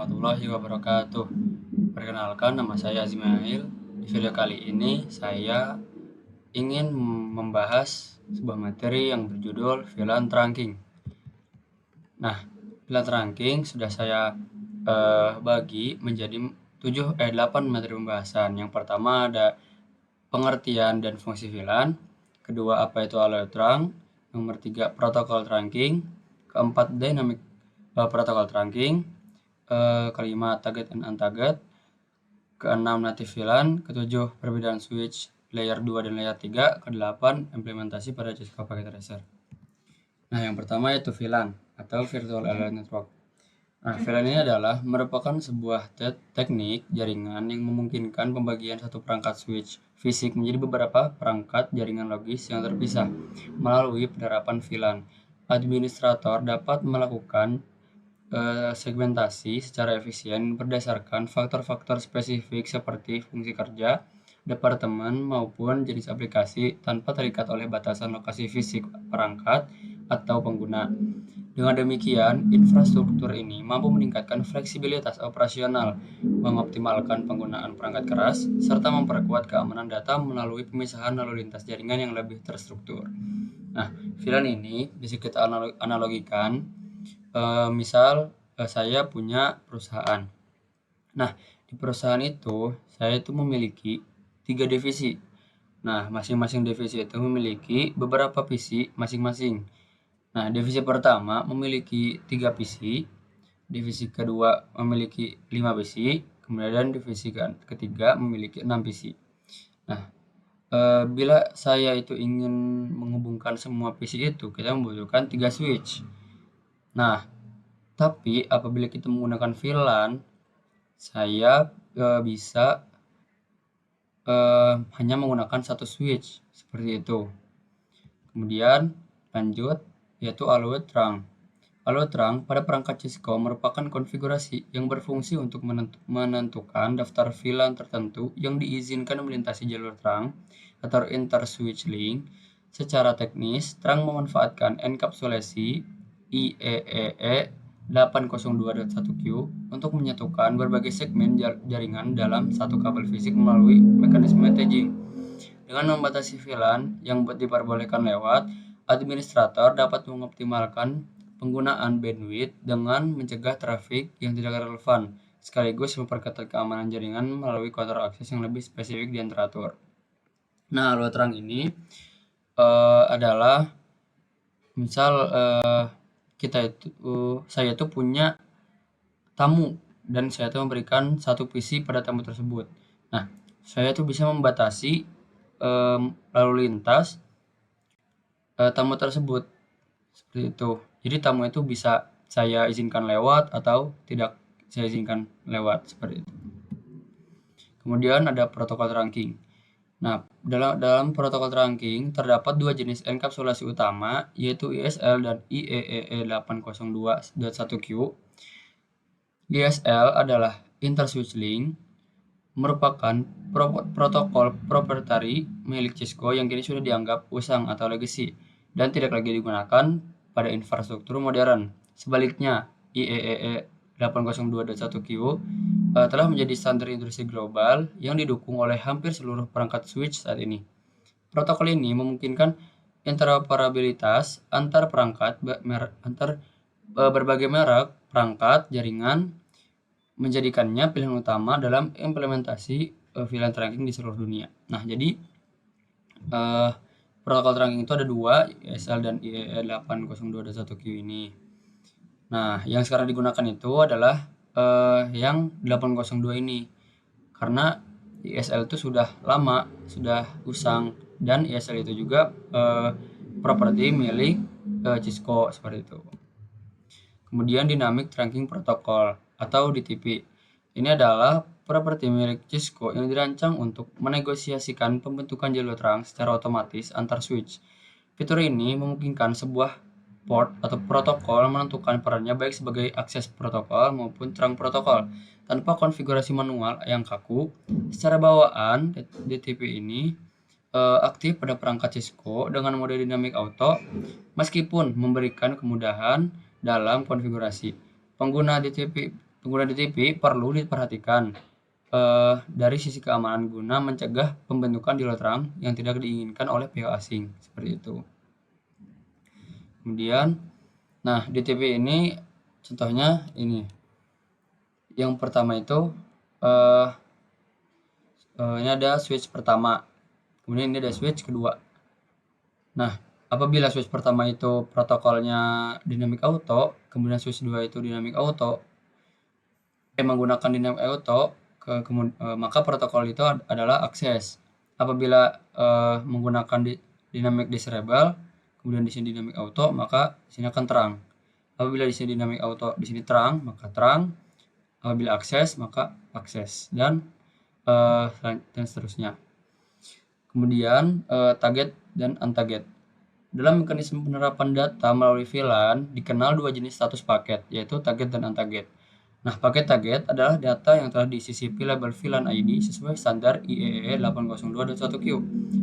warahmatullahi wabarakatuh. Perkenalkan, nama saya Azmail. Di video kali ini saya ingin membahas sebuah materi yang berjudul VLAN trunking. Nah, VLAN trunking sudah saya bagi menjadi 8 materi pembahasan. Yang pertama ada pengertian dan fungsi VLAN. Kedua, apa itu alloy trunk. Nomor 3, protokol trunking. Keempat, dynamic protokol trunking. Kelima, target and untarget. Keenam, native VLAN. Ketujuh, perbedaan switch layer 2 dan layer 3. Kedelapan, implementasi pada Cisco Packet Tracer. Nah, yang pertama yaitu VLAN atau Virtual Area Network. Nah, VLAN ini adalah merupakan sebuah teknik jaringan yang memungkinkan pembagian satu perangkat switch fisik menjadi beberapa perangkat jaringan logis yang terpisah melalui penerapan VLAN. Administrator dapat melakukan segmentasi secara efisien berdasarkan faktor-faktor spesifik seperti fungsi kerja, departemen, maupun jenis aplikasi tanpa terikat oleh batasan lokasi fisik perangkat atau pengguna. Dengan demikian, infrastruktur ini mampu meningkatkan fleksibilitas operasional, mengoptimalkan penggunaan perangkat keras, serta memperkuat keamanan data melalui pemisahan lalu lintas jaringan yang lebih terstruktur. Nah, VLAN ini bisa kita analogikan. Misal saya punya perusahaan. Nah, di perusahaan itu saya itu memiliki 3 divisi. Nah, masing-masing divisi itu memiliki beberapa PC masing-masing. Nah, divisi pertama memiliki 3 PC, divisi kedua memiliki 5 PC, kemudian divisi ketiga memiliki 6 PC. Nah, bila saya itu ingin menghubungkan semua PC itu, kita membutuhkan 3 switch. Nah, tapi apabila kita menggunakan VLAN, saya bisa hanya menggunakan satu switch seperti itu. Kemudian lanjut yaitu alloy trunk. Alloy trunk pada perangkat Cisco merupakan konfigurasi yang berfungsi untuk menentukan daftar VLAN tertentu yang diizinkan melintasi jalur trunk atau inter-switch link. Secara teknis, trunk memanfaatkan enkapsulasi IEEE 802.1Q untuk menyatukan berbagai segmen jaringan dalam satu kabel fisik melalui mekanisme tagging. Dengan membatasi VLAN yang diperbolehkan lewat, administrator dapat mengoptimalkan penggunaan bandwidth dengan mencegah trafik yang tidak relevan, sekaligus memperketat keamanan jaringan melalui kontrol akses yang lebih spesifik dan teratur. Nah, alloy trunk ini adalah misal saya itu punya tamu dan saya itu memberikan satu PC pada tamu tersebut. Nah, saya itu bisa membatasi lalu lintas tamu tersebut seperti itu. Jadi tamu itu bisa saya izinkan lewat atau tidak saya izinkan lewat seperti itu. Kemudian ada protokol trunking. Nah, dalam protokol trunking terdapat dua jenis enkapsulasi utama, yaitu ISL dan IEEE 802.1Q. ISL adalah Inter-Switch Link, merupakan protokol proprietary milik Cisco yang kini sudah dianggap usang atau legacy dan tidak lagi digunakan pada infrastruktur modern. Sebaliknya, IEEE 802.1Q telah menjadi standar industri global yang didukung oleh hampir seluruh perangkat switch saat ini. Protokol ini memungkinkan interoperabilitas antar berbagai merek perangkat jaringan, menjadikannya pilihan utama dalam implementasi VLAN trunking di seluruh dunia. Nah, jadi protokol trunking itu ada dua, ISL dan IEEE 802.1Q ini. Nah, yang sekarang digunakan itu adalah yang 802 ini, karena ISL itu sudah lama, sudah usang, dan ISL itu juga properti milik Cisco seperti itu. Kemudian Dynamic Trunking Protocol atau DTP. Ini adalah properti milik Cisco yang dirancang untuk menegosiasikan pembentukan jalur trunk secara otomatis antar switch. Fitur ini memungkinkan sebuah port atau protokol menentukan perannya baik sebagai akses protokol maupun trunk protokol tanpa konfigurasi manual yang kaku. Secara bawaan, DTP ini aktif pada perangkat Cisco dengan mode dynamic auto meskipun memberikan kemudahan dalam konfigurasi. Pengguna DTP pengguna DTP perlu diperhatikan dari sisi keamanan guna mencegah pembentukan di luar terang yang tidak diinginkan oleh pihak asing, seperti itu. Kemudian, nah DTP ini contohnya ini. Yang pertama itu ini ada switch pertama, kemudian ini ada switch kedua. Nah, apabila switch pertama itu protokolnya dynamic auto, kemudian switch 2 itu dynamic auto, menggunakan dynamic auto, maka protokol itu adalah akses. Apabila menggunakan dynamic disable, kemudian di sini dynamic auto, maka di sini akan terang. Apabila di sini dynamic auto, di sini terang, maka terang. Apabila akses, maka akses, dan seterusnya. Kemudian target dan untarget. Dalam mekanisme penerapan data melalui VLAN dikenal dua jenis status paket, yaitu target dan untarget. Nah, paket target adalah data yang telah disisipi label VLAN ID sesuai standar IEEE 802.1Q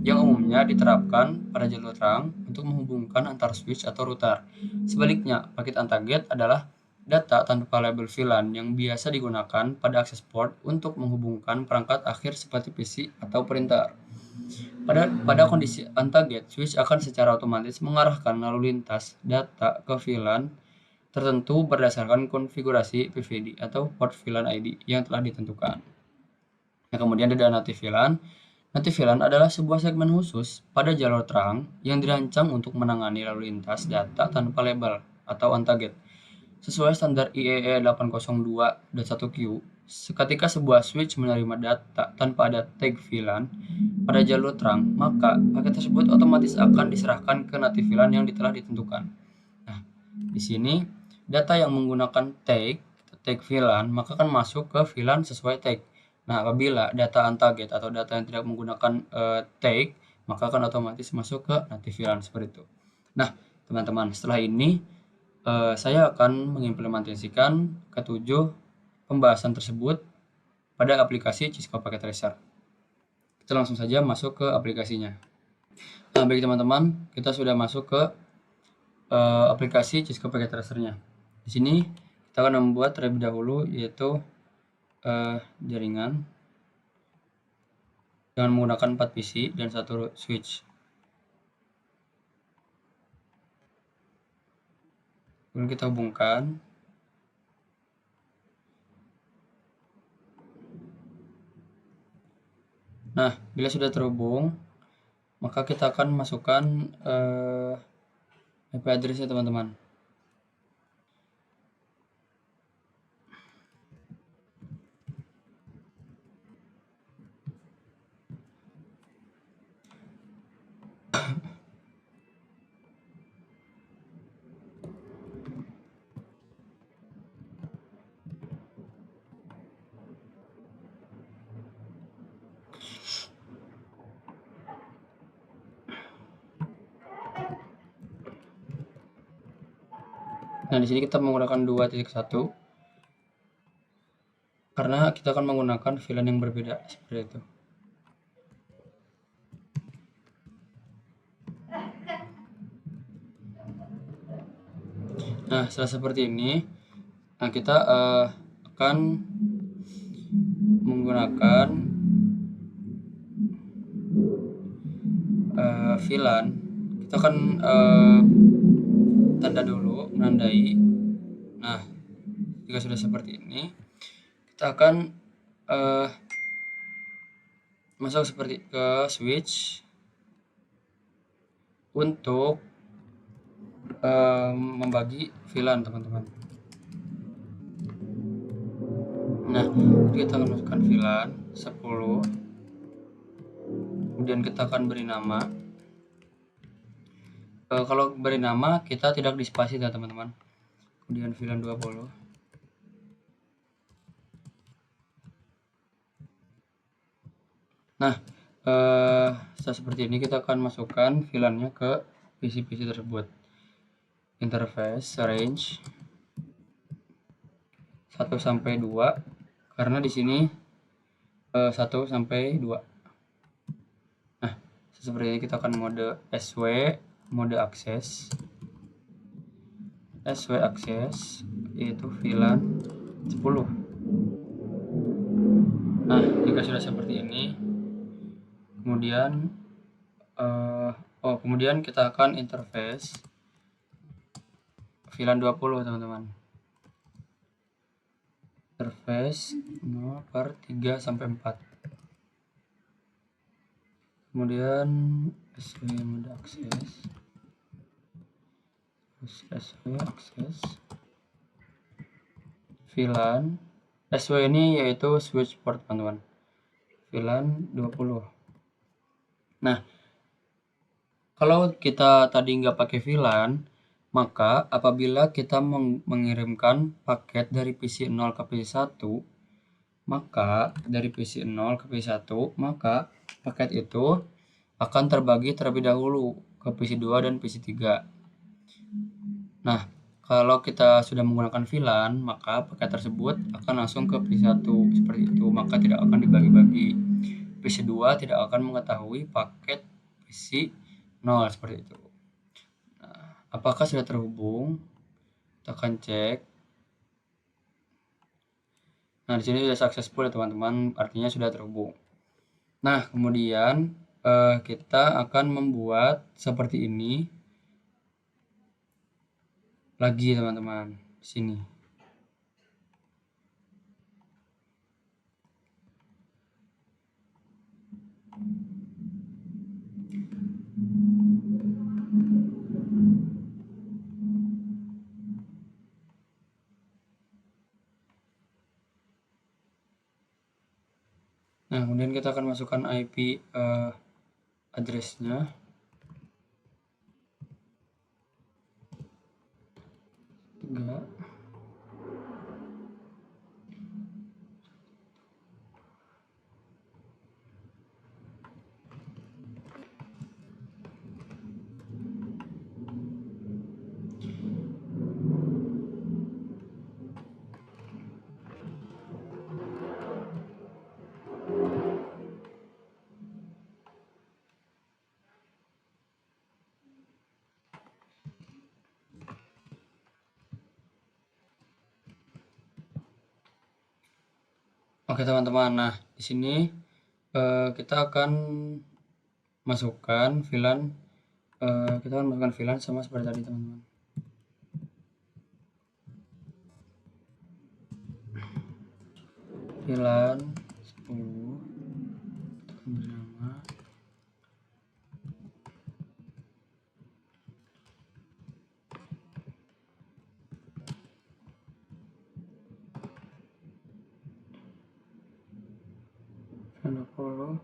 yang umumnya diterapkan pada jalur terang untuk menghubungkan antar switch atau router. Sebaliknya, paket untarget adalah data tanpa label VLAN yang biasa digunakan pada akses port untuk menghubungkan perangkat akhir seperti PC atau printer. Pada kondisi untarget, switch akan secara otomatis mengarahkan lalu lintas data ke VLAN tertentu berdasarkan konfigurasi PVD atau port VLAN ID yang telah ditentukan. Nah, kemudian ada native VLAN. Native VLAN adalah sebuah segmen khusus pada jalur terang yang dirancang untuk menangani lalu lintas data tanpa label atau untarget. Sesuai standar IEEE 802.1Q, seketika sebuah switch menerima data tanpa ada tag VLAN pada jalur terang, maka paket tersebut otomatis akan diserahkan ke native VLAN yang telah ditentukan. Nah, di sini data yang menggunakan tag VLAN maka akan masuk ke VLAN sesuai tag. Nah, apabila data untarget atau data yang tidak menggunakan tag, maka akan otomatis masuk ke native VLAN seperti itu. Nah, teman-teman, setelah ini saya akan mengimplementasikan ketujuh pembahasan tersebut pada aplikasi Cisco Packet Tracer. Kita langsung saja masuk ke aplikasinya. Nah, baik teman-teman, kita sudah masuk ke aplikasi Cisco Packet Tracer-nya. Di sini kita akan membuat terlebih dahulu yaitu jaringan dengan menggunakan 4 PC dan 1 switch. Kemudian kita hubungkan. Nah, bila sudah terhubung, maka kita akan masukkan IP address ya teman-teman. Nah, di sini kita menggunakan 2.1 karena kita akan menggunakan VLAN yang berbeda seperti itu. Nah, setelah seperti ini, nah kita akan menggunakan VLAN. Kita akan tanda dulu, menandai. Nah, jika sudah seperti ini, kita akan masuk seperti ke switch untuk membagi VLAN teman-teman. Nah, kita akan masukkan VLAN 10, kemudian kita akan beri nama. Kalau beri nama kita tidak dispasi ya teman-teman. Kemudian VLAN 20. Nah, setelah seperti ini kita akan masukkan VLAN-nya ke PC-PC tersebut. Interface range 1 sampai 2 karena di sini 1 sampai 2. Nah, seperti ini kita akan mode SW, mode akses. SW akses yaitu VLAN 10. Nah, jika sudah seperti ini, kemudian kemudian kita akan interface VLAN 20, teman-teman. Interface 0/3 sampai 4. Kemudian SW mode akses, SW akses VLAN. SW ini yaitu switch port, teman-teman. VLAN 20. Nah, kalau kita tadi nggak pakai VLAN, maka apabila kita mengirimkan paket dari PC 0 ke PC 1, maka dari PC 0 ke PC 1, maka paket itu akan terbagi terlebih dahulu ke PC 2 dan PC 3. Nah, kalau kita sudah menggunakan VLAN, maka paket tersebut akan langsung ke PC 1 seperti itu, maka tidak akan dibagi-bagi. PC 2 tidak akan mengetahui paket PC 0 seperti itu. Nah, apakah sudah terhubung? Kita akan cek. Nah, di sini sudah successful ya, teman-teman, artinya sudah terhubung. Nah, kemudian kita akan membuat seperti ini lagi, teman-teman, di sini. Nah, kemudian kita akan masukkan IP address-nya. 3. Oke, teman-teman. Nah, di sini kita akan masukkan VLAN. Kita akan masukkan VLAN sama seperti tadi, teman-teman. VLAN 10. Kita akan beri nama VLAN 20.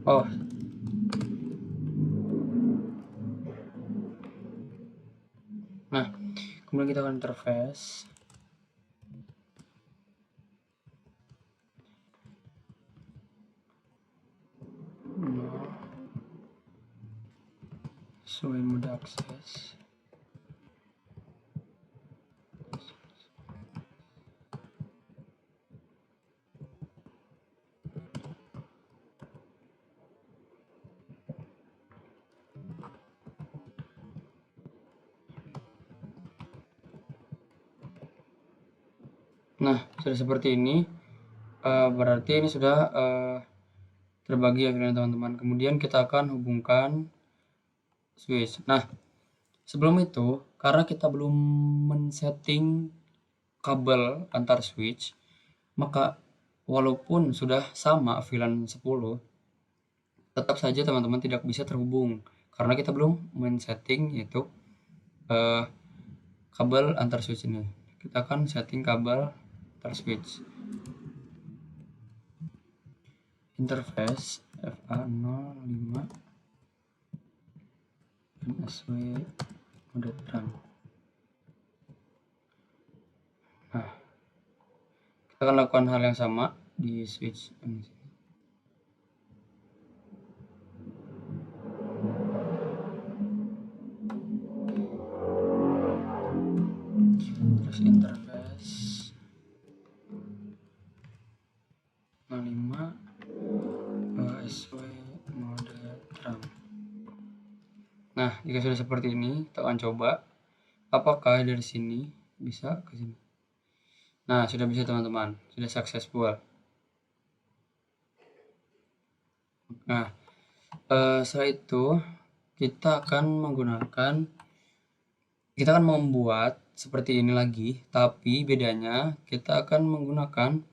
Oh, nah, kemudian kita akan interface. Sesuai mode akses. Nah, sudah seperti ini. Berarti ini sudah terbagi ya, teman-teman. Kemudian kita akan hubungkan switch. Nah, sebelum itu, karena kita belum men-setting kabel antar switch, maka walaupun sudah sama VLAN 10, tetap saja teman-teman tidak bisa terhubung karena kita belum men-setting yaitu kabel antar switch ini. Kita akan setting kabel antar switch. Interface FA05 dan SW mode terang. Nah, kita akan lakukan hal yang sama di switch ini. Terus interface 05 SW mode terang. Nah, jika sudah seperti ini, kita akan coba apakah dari sini bisa ke sini. Nah, sudah bisa teman-teman, sudah successful. Nah, setelah itu kita akan membuat seperti ini lagi, tapi bedanya kita akan menggunakan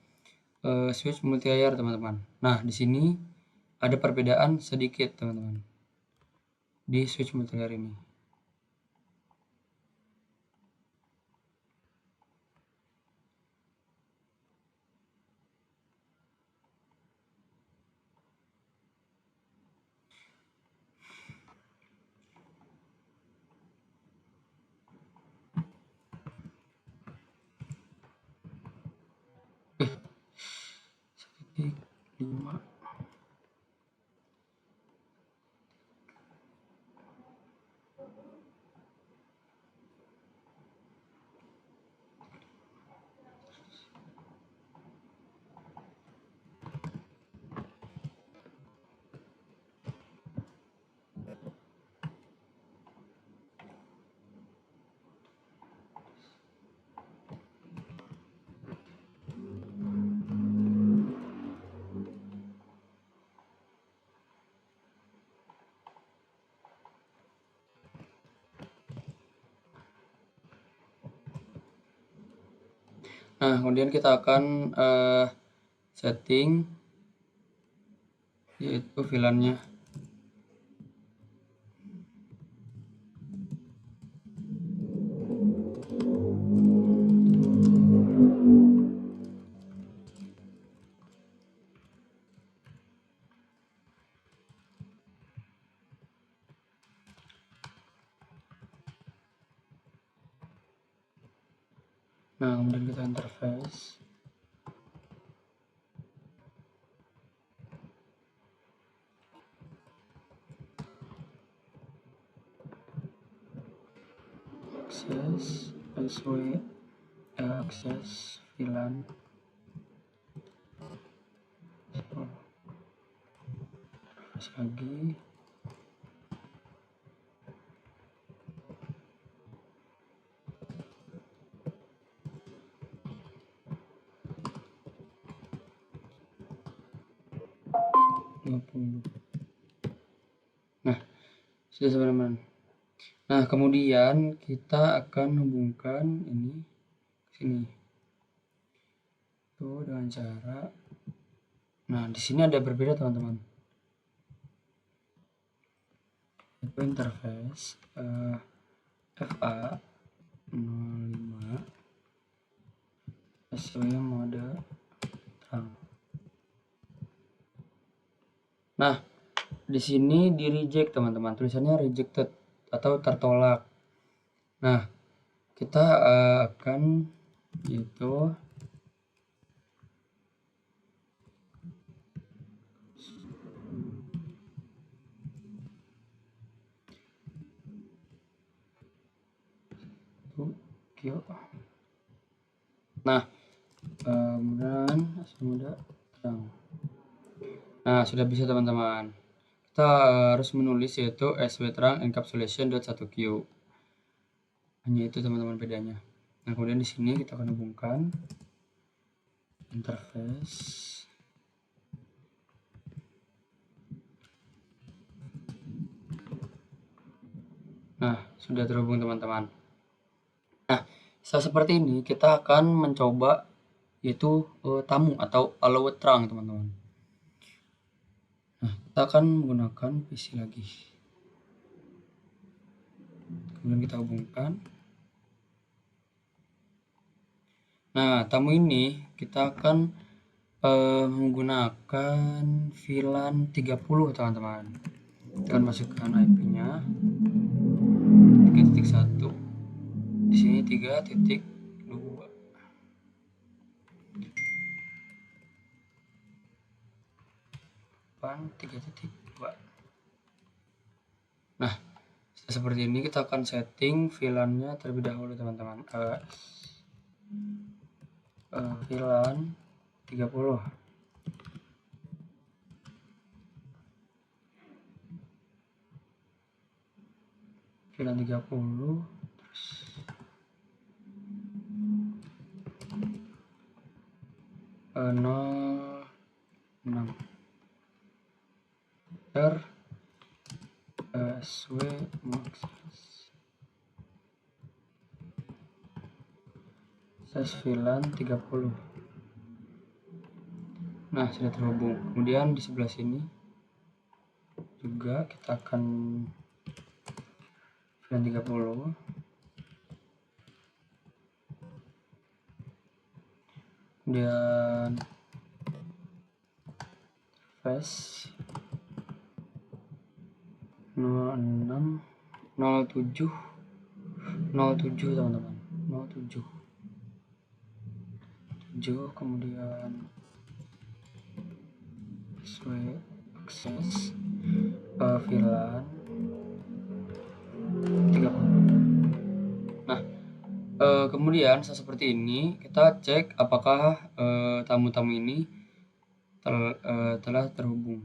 switch multi layer teman-teman. Nah, di sini ada perbedaan sedikit teman-teman di switch multi layer ini. Titik 5. Nah, kemudian kita akan setting yaitu VLAN-nya. Nah, kemudian kita interface. Akses SW akses VLAN. Terus lagi. Nah, sudah teman-teman. Nah, kemudian kita akan hubungkan ini ke sini. Tuh dengan cara. Nah, di sini ada berbeda teman-teman. Itu interface FA 05 SW mode terang. Nah, di sini di reject teman-teman, tulisannya rejected atau tertolak. Nah, kita akan yaitu nah, kemudian sudah terang. Nah, sudah bisa teman-teman. Kita harus menulis yaitu SW terang encapsulation.1q. Hanya itu teman-teman bedanya. Nah, kemudian di sini kita akan hubungkan interface. Nah, sudah terhubung teman-teman. Nah, seperti ini kita akan mencoba yaitu tamu atau allowed terang teman-teman. Nah, kita akan menggunakan PC lagi. Kemudian kita hubungkan. Nah, tamu ini kita akan menggunakan VLAN 30 teman-teman. Kita akan masukkan IP-nya 3.1. Di sini 3.2. 3.2. Nah, seperti ini kita akan setting VLAN-nya terlebih dahulu teman-teman. VLAN 30. VLAN 30 terus 06 enter sw size VLAN 30. Nah, sudah terhubung. Kemudian di sebelah sini juga kita akan VLAN 30. Kemudian interface 06 07 teman-teman, 07 kemudian sesuai akses VLAN 30. Nah, kemudian seperti ini kita cek apakah tamu-tamu ini telah terhubung.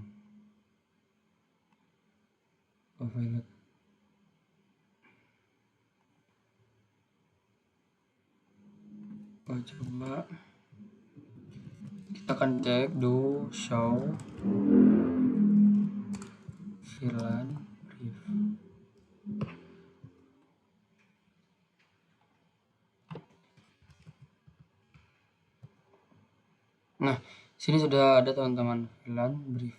Coba kita akan cek do show VLAN brief. Nah, sini sudah ada teman-teman VLAN brief,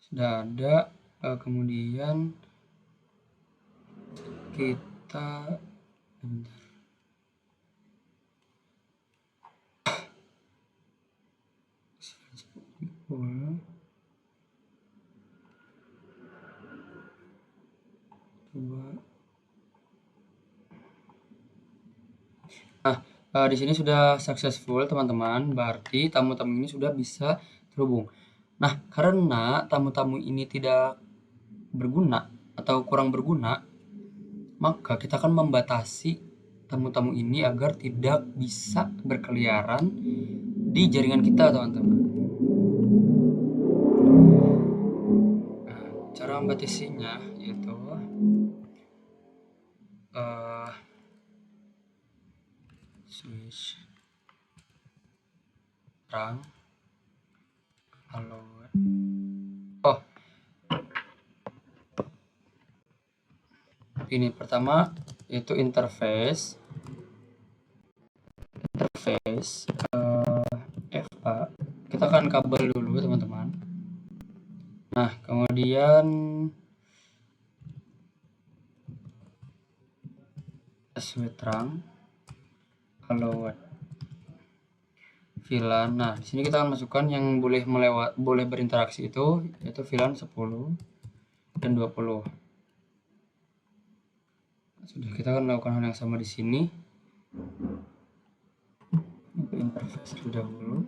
sudah ada. Kemudian kita bentar. Coba. Nah, di sini sudah successful teman-teman, berarti tamu-tamu ini sudah bisa terhubung. Nah, karena tamu-tamu ini tidak berguna atau kurang berguna, maka kita akan membatasi tamu-tamu ini agar tidak bisa berkeliaran di jaringan kita, teman-teman. Nah, cara membatasinya yaitu switch terang ini pertama yaitu interface FA. Kita akan kabel dulu teman-teman. Nah, kemudian switch terang VLAN. Nah, di sini kita akan masukkan yang boleh berinteraksi itu yaitu VLAN 10 dan 20. Sudah, kita akan melakukan hal yang sama di sini. Interface terlebih dahulu.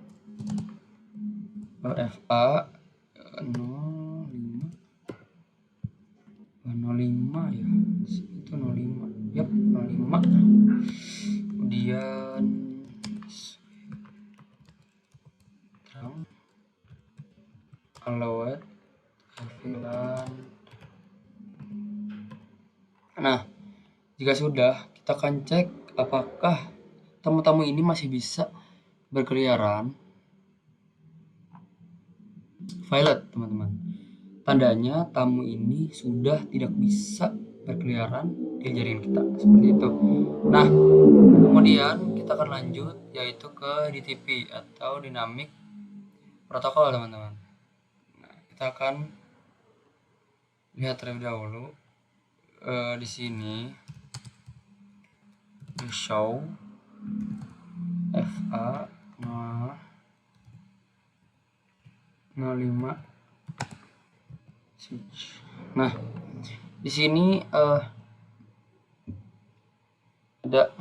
FA 05 ya. Itu 05. Yap, 05. Kemudian allowed VLAN. Nah, jika sudah, kita akan cek apakah tamu-tamu ini masih bisa berkeliaran. Violet, teman-teman. Tandanya tamu ini sudah tidak bisa berkeliaran di jaringan kita, seperti itu. Nah, kemudian kita akan lanjut yaitu ke DTP atau Dynamic Protocol, teman-teman. Nah, kita akan lihat terlebih dahulu di sini show FA 05 switch. Nah, di sini ada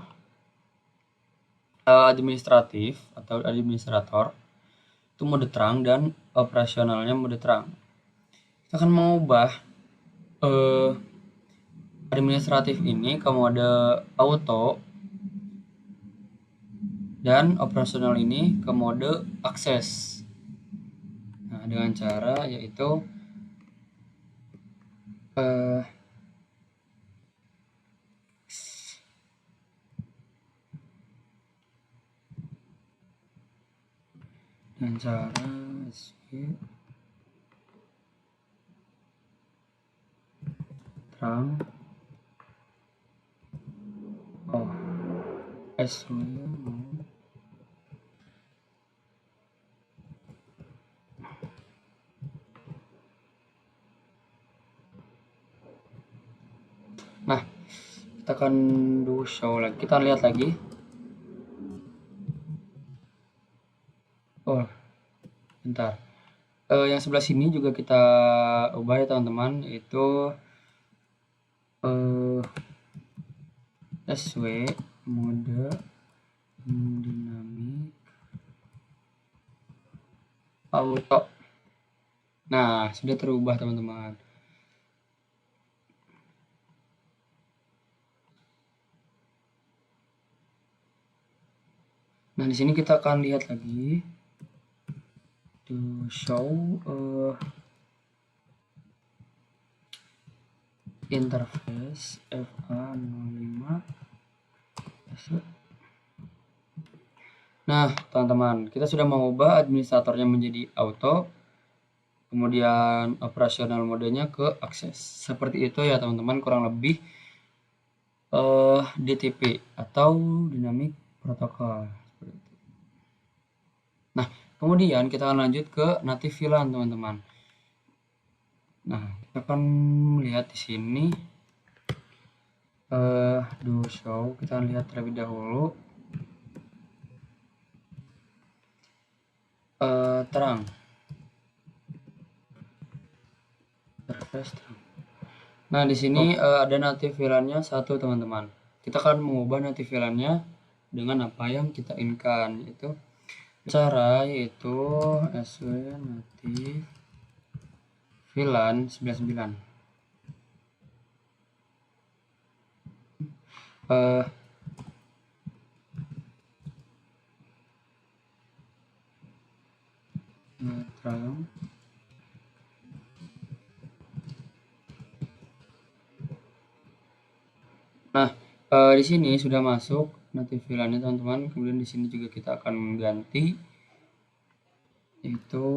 administratif atau administrator, itu mode terang, dan operasionalnya mode terang. Kita akan mengubah administratif ini ke mode auto dan operasional ini ke mode akses. Nah, dengan cara yaitu dengan cara terang SW. Nah, kita akan do show lagi, kita lihat lagi. Oh, bentar. Yang sebelah sini juga kita ubah ya teman-teman, itu SW mode dinamik auto. Nah, sudah terubah teman-teman. Nah, di sini kita akan lihat lagi to show interface FA05. Nah, teman-teman, kita sudah mengubah administratornya menjadi auto, kemudian operasional modenya ke akses. Seperti itu ya teman-teman, kurang lebih DTP atau Dynamic Protocol. Nah, kemudian kita akan lanjut ke native VLAN teman-teman. Nah, kita akan melihat di sini do show, kita lihat terlebih dahulu terang. Nah, di sini ada native VLAN-nya satu teman-teman. Kita akan mengubah native VLAN-nya dengan apa yang kita inginkan, yaitu cara yaitu SW native VLAN 99. Terang. Nah, di sini sudah masuk native VLAN-nya teman-teman. Kemudian di sini juga kita akan mengganti itu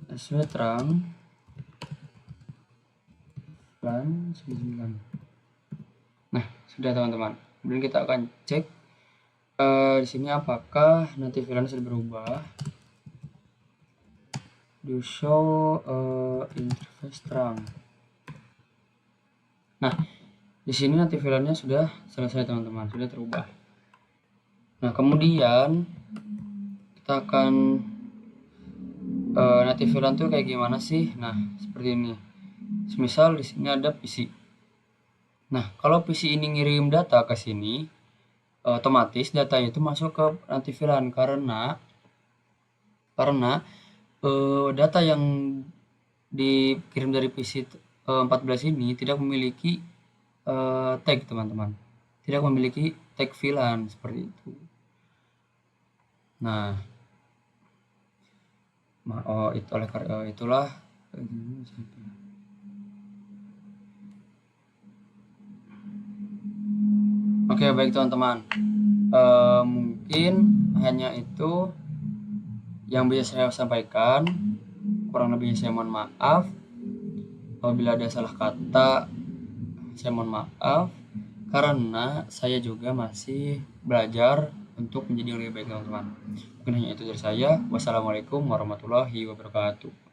SW terang VLAN 99. Nah, sudah teman-teman. Kemudian kita akan cek di sini apakah native VLAN sudah berubah. Do show interface terang. Nah, di sini native VLAN-nya sudah selesai teman-teman, sudah terubah. Nah, kemudian kita akan native VLAN tuh kayak gimana sih? Nah, seperti ini. Misal di sini ada PC. Nah, kalau PC ini ngirim data ke sini, otomatis datanya itu masuk ke native VLAN karena data yang dikirim dari PC 14 ini tidak memiliki tag teman-teman, tidak memiliki tag VLAN seperti itu. Nah, oleh karena itulah oke, baik teman-teman, mungkin hanya itu yang bisa saya sampaikan. Kurang lebihnya saya mohon maaf. Apabila ada salah kata, saya mohon maaf, karena saya juga masih belajar untuk menjadi yang lebih baik teman-teman. Mungkin hanya itu dari saya. Wassalamualaikum warahmatullahi wabarakatuh.